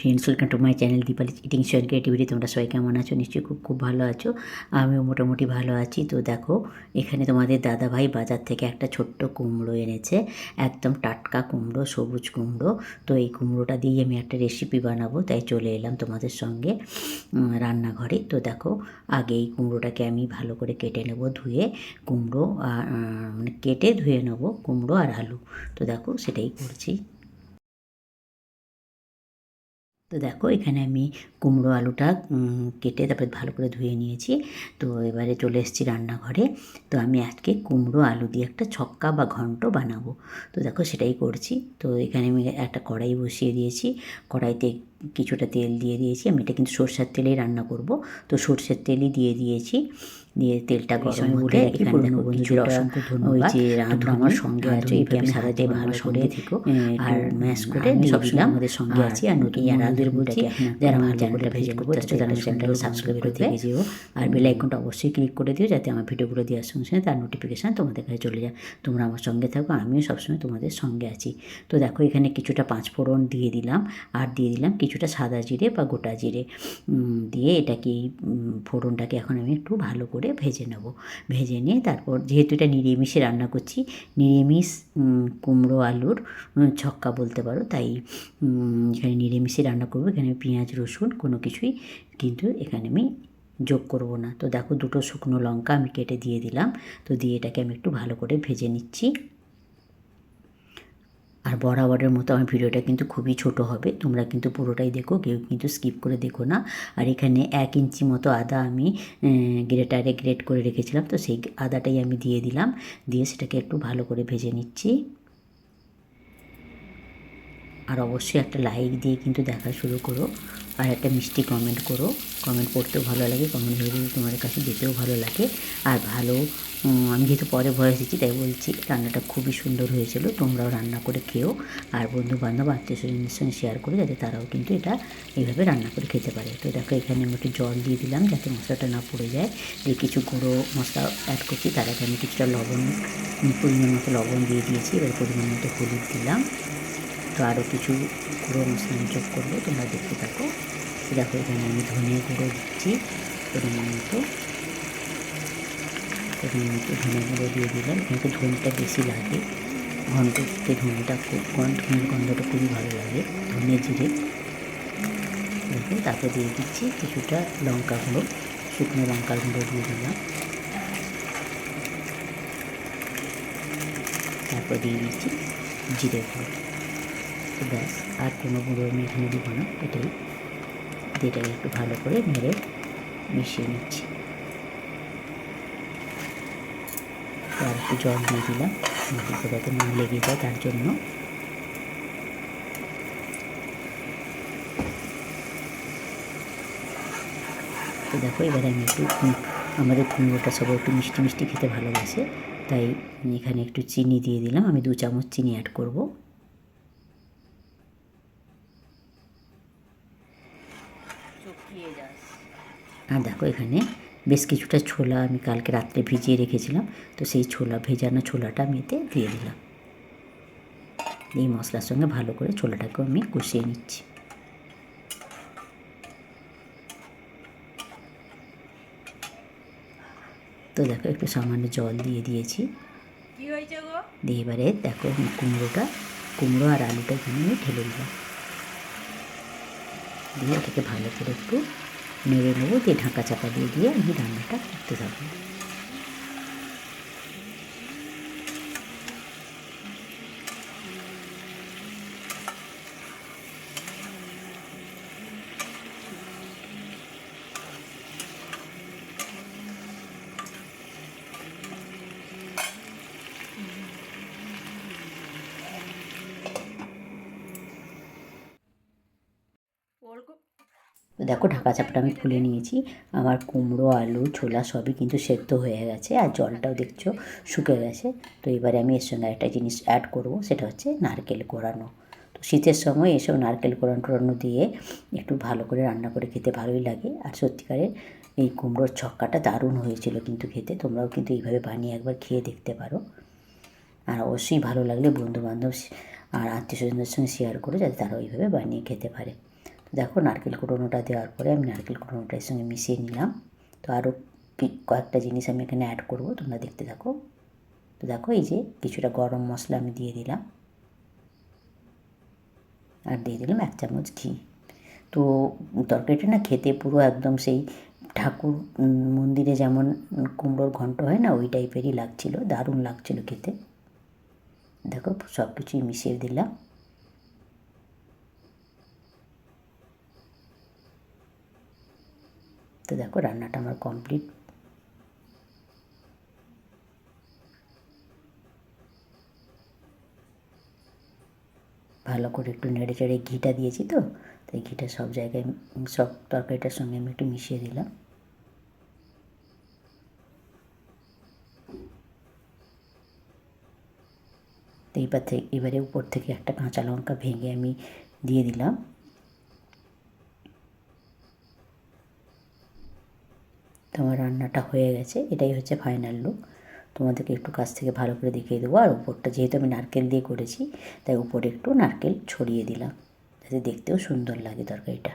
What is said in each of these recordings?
Friends, welcome to my channel Dipali eating share creativity. তোমরা সবাই কেমন আছো? নিশ্চয়ই খুব ভালো আছো। আমিও মোটামুটি ভালো আছি। তো দেখো, এখানে তোমাদের দাদাভাই বাজার থেকে একটা ছোট্ট কুমড়ো এনেছে, একদম টাটকা কুমড়ো, সবুজ কুমড়ো। তো এই কুমড়োটা দিয়ে আমি একটা রেসিপি বানাবো, তাই চলে এলাম তোমাদের সঙ্গে রান্নাঘরে। তো দেখো, আগে এই কুমড়োটাকে আমি ভালো করে কেটে নেব, ধুয়ে কুমড়ো মানে কেটে ধুয়ে নেব কুমড়ো আর আলু। তো দেখো, সেটাই করছি। তো দেখো, এখানে আমি কুমড়ো আলুটা কেটে তারপরে ভালো করে ধুয়ে নিয়েছি। তো এবারে চলে এসেছি রান্নাঘরে। তো আমি আজকে কুমড়ো আলু দিয়ে একটা ছক্কা বা ঘন্ট বানাবো। তো দেখো, সেটাই করছি। তো এখানে আমি একটা কড়াই বসিয়ে দিয়েছি। কড়াইতে কিছুটা তেল দিয়ে দিয়েছি। আমি এটা কিন্তু সরষের তেলেই রান্না করব। তো সরষের তেলই দিয়ে দিয়েছি। দিয়ে তেলটা গরম হতে এখানে দেখো বন্ধুদের অসংখ্য ধন্যবাদ। ওই যে তোমরা আমার সঙ্গে আছো, এইভাবে সারা দিয়ে ভালো করে আর ম্যাশ করে আমি সবসময় আমাদের সঙ্গে আছি। আর নতুন বন্ধুদের বলছি, যারা আমার চ্যানেলটা ভিজিট করতে আসছো, তারা আমার চ্যানেলটাকে সাবস্ক্রাইব করে থেকে যেও, আর বেল আইকনটা অবশ্যই ক্লিক করে দিও, যাতে আমার ভিডিওগুলো দেওয়ার সঙ্গে সঙ্গে তার নোটিফিকেশান তোমাদের কাছে চলে যায়। তোমরা আমার সঙ্গে থাকো, আমিও সবসময় তোমাদের সঙ্গে আছি। তো দেখো, এখানে কিছুটা পাঁচফোড়ন দিয়ে দিলাম, আর দিয়ে দিলাম কিছুটা সাদা জিরে বা গোটা জিরে দিয়ে এটাকে ফোড়নটাকে এখন আমি একটু ভালো করে ভেজে নেব। ভেজে নিয়ে তারপর, যেহেতু এটা নিরামিষে রান্না করছি, নিরামিষ কুমড়ো আলুর ছক্কা বলতে পারো, তাই এখানে নিরামিষে রান্না করবো। এখানে পেঁয়াজ রসুন কোনো কিছুই কিন্তু এখানে আমি যোগ করব না। তো দেখো, দুটো শুকনো লঙ্কা আমি কেটে দিয়ে দিলাম। তো দিয়ে এটাকে আমি একটু ভালো করে ভেজে নিচ্ছি। আর বরাবরের মতো আমার ভিডিওটা কিন্তু খুবই ছোট হবে, তোমরা কিন্তু পুরোটাই দেখো, কেউ কিন্তু স্কিপ করে দেখো না। আর এখানে 1 ইঞ্চি মতো আদা আমি গ্রেটারে গ্রেট করে রেখেছিলাম, তো সেই আদাটাই আমি দিয়ে দিলাম। দিয়ে সেটাকে একটু ভালো করে ভেজে নিচ্ছি। আর অবশ্যই একটা লাইক দিয়ে কিন্তু দেখা শুরু করো, আর একটা মিষ্টি কমেন্ট করো। কমেন্ট পড়তেও ভালো লাগে, কমেন্ট ভেবে তোমাদের কাছে যেতেও ভালো লাগে। আর ভালো, আমি যেহেতু পরে ভয়েস দিচ্ছি তাই বলছি, রান্নাটা খুবই সুন্দর হয়েছিল। তোমরাও রান্না করে খেও, আর বন্ধুবান্ধব আত্মীয় স্বজনদের সঙ্গে শেয়ার করে, যাতে তারাও কিন্তু এটা এইভাবে রান্না করে খেতে পারে। তো দেখো, এখানে আমি একটু জল দিয়ে দিলাম যাতে মশলাটা না পড়ে যায়। দিয়ে কিছু গুঁড়ো মশলা অ্যাড করছি, তার আগে আমি কিছুটা লবণ, পরিমাণ মতো লবণ দিয়ে দিয়েছি। এবার পরিমাণ মতো হলুদ দিলাম। তো আরও কিছু গুঁড়ো মশলা যোগ করবো, তোমরা দেখতে থাকো। দেখো, এখানে আমি ধনে গুঁড়ো দিচ্ছি পরিমাণ মতো ধনে গুঁড়ো দিয়ে দিলাম। এখানে তো ধনেটা বেশি লাগে, ঘন্টতে ধনেটা খুব, ধনের গন্ধটা খুবই ভালো লাগে, ধনে জিরে। দেখো, তারপর দিয়ে দিচ্ছি কিছুটা লঙ্কা গুঁড়ো, শুকনো লঙ্কার গুঁড়ো দিয়ে দিলাম। তারপর দিয়ে দিচ্ছি জিরে গুঁড়ো। তো ব্যাস, আর কোনো গুঁড়ো আমি এখানে দিব না। এটাই এটাকে একটু ভালো করে নেড়ে মিশিয়ে নিচ্ছি। আর একটু জল দিয়ে দিলাম, মশলাটা যাতে না লেগে যায় তার জন্য। তো দেখো, এবারে আমি একটু, আমাদের কুমড়োটা সবাই একটু মিষ্টি মিষ্টি খেতে ভালোবাসে, তাই এখানে একটু চিনি দিয়ে দিলাম। আমি 2 চামচ চিনি অ্যাড করব। আর দেখো, এখানে বেশ কিছুটা ছোলা আমি কালকে রাত্রে ভিজিয়ে রেখেছিলাম, তো সেই ভেজানো ছোলাটা আমি এতে দিয়ে দিলাম। এই মশলার সঙ্গে ভালো করে ছোলাটাকেও আমি কষিয়ে নিচ্ছি। তো দেখো, একটু সামান্য জল দিয়ে দিয়েছি। কি হয়েছে গো? দিয়ে এবারে দেখো, কুমড়ো আর আলুটা এখানে আমি ঢেলে দিলাম। দিয়ে এটাকে ভালো করে একটু নেড়ে নেবো, দিয়ে ঢাকা চাপা দিয়ে আমি রান্নাটা করতে থাকবো। দেখো, ঢাকা চাপাটা আমি খুলে নিয়েছি। আমার কুমড়ো, আলু, ছোলা সবই কিন্তু সেদ্ধ হয়ে গেছে, আর জলটাও দেখছো শুকে গেছে। তো এবারে আমি এর সঙ্গে একটা জিনিস অ্যাড করব, সেটা হচ্ছে নারকেল কোড়ানো। তো শীতের সময় এসব নারকেল কোড়ানো দিয়ে একটু ভালো করে রান্না করে খেতে ভালোই লাগে। আর সত্যিকারের এই কুমড়োর ছক্কাটা দারুণ হয়েছিল কিন্তু খেতে। তোমরাও কিন্তু এইভাবে বানিয়ে একবার খেয়ে দেখতে পারো। আর অবশ্যই ভালো লাগলে বন্ধুবান্ধব আর আত্মীয় স্বজনদের সঙ্গে শেয়ার করো, যাতে তারা ওইভাবে বানিয়ে খেতে পারে। তো দেখো নারকেল কুড়োনোটা দেওয়ার পরে আমি নারকেল কুড়োনোটা এর সঙ্গে মিশিয়ে নিলাম। তো আরও কয়েকটা জিনিস আমি এখানে অ্যাড করব, তোমরা দেখতে থাকো। তো দেখো এই যে কিছুটা গরম মশলা আমি দিয়ে দিলাম, আর দিয়ে দিলাম 1 চামচ ঘি। তো তরকারিটা না খেতে পুরো একদম সেই ঠাকুর মন্দিরে যেমন কুমড়োর ঘন্ট হয় না, ওই টাইপেরই লাগছিল, দারুণ লাগছিল খেতে। দেখো সব কিছুই মিশিয়ে দিলাম। তো দেখো রান্নাটা আমার কমপ্লিট। ভালো করে একটু নেড়ে চেড়ে ঘিটা দিয়েছি, তো তাই ঘিটা সব জায়গায় সব তরকারিটার সঙ্গে আমি একটু মিশিয়ে দিলাম। তো এবারে উপর থেকে একটা কাঁচা লঙ্কা ভেঙে আমি দিয়ে দিলাম। তো আমার রান্নাটা হয়ে গেছে, এটাই হচ্ছে ফাইনাল লুক। তোমাদেরকে একটু কাছ থেকে ভালো করে দেখিয়ে দেবো। আর উপরটা যেহেতু আমি নারকেল দিয়ে করেছি, তাই উপরে একটু নারকেল ছড়িয়ে দিলাম, যাতে দেখতেও সুন্দর লাগে তরকারিটা।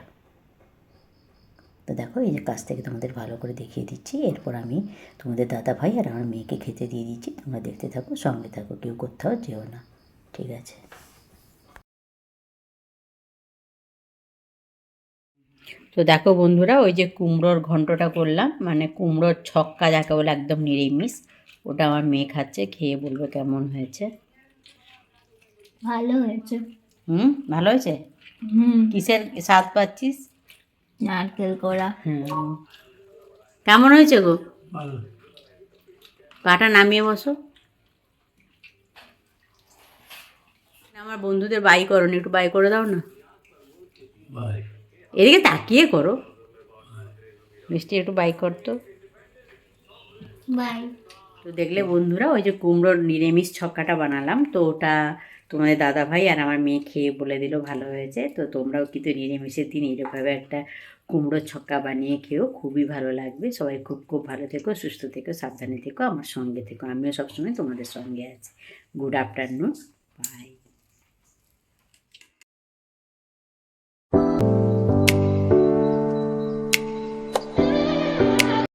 তো দেখো এই যে কাছ থেকে তোমাদের ভালো করে দেখিয়ে দিচ্ছি। এরপর আমি তোমাদের দাদা ভাই আর আমার মেয়েকে খেতে দিয়ে দিচ্ছি। তোমরা দেখতে থাকো, সঙ্গে থাকো, কেউ কোথাও যেও না, ঠিক আছে? তো দেখো বন্ধুরা, ওই যে কুমড়োর ঘন্টটা করলাম, মানে কুমড়োর ছক্কা যাকে বলে, একদম নিরামিষ, ওটা আমার মেয়ে খাচ্ছে, খেয়ে বলবে কেমন হয়েছে। ভালো হয়েছে। ভালো হয়েছে। কিসের স্বাদ পাচ্ছিস? নারকেল কোড়া। কেমন হয়েছে গো? পাটা নামিয়ে বসো। আমার বন্ধুদের বাই করো না, একটু বাই করে দাও না। এদিকে তাকিয়ে করো, মিষ্টি একটু বাই করতো। বাই। তো দেখলে বন্ধুরা, ওই যে কুমড়োর নিরামিষ ছক্কাটা বানালাম, তো ওটা তোমাদের দাদা ভাই আর আমার মেয়ে খেয়ে বলে দিল ভালো হয়েছে। তো তোমরাও কিন্তু নিরামিষের দিন এরকমভাবে একটা কুমড়োর ছক্কা বানিয়ে খেও, খুবই ভালো লাগবে। সবাই খুব খুব ভালো থেকো, সুস্থ থেকো, সাবধানে থেকো, আমার সঙ্গে থেকো। আমিও সবসময় তোমাদের সঙ্গে আছি। Good afternoon, by.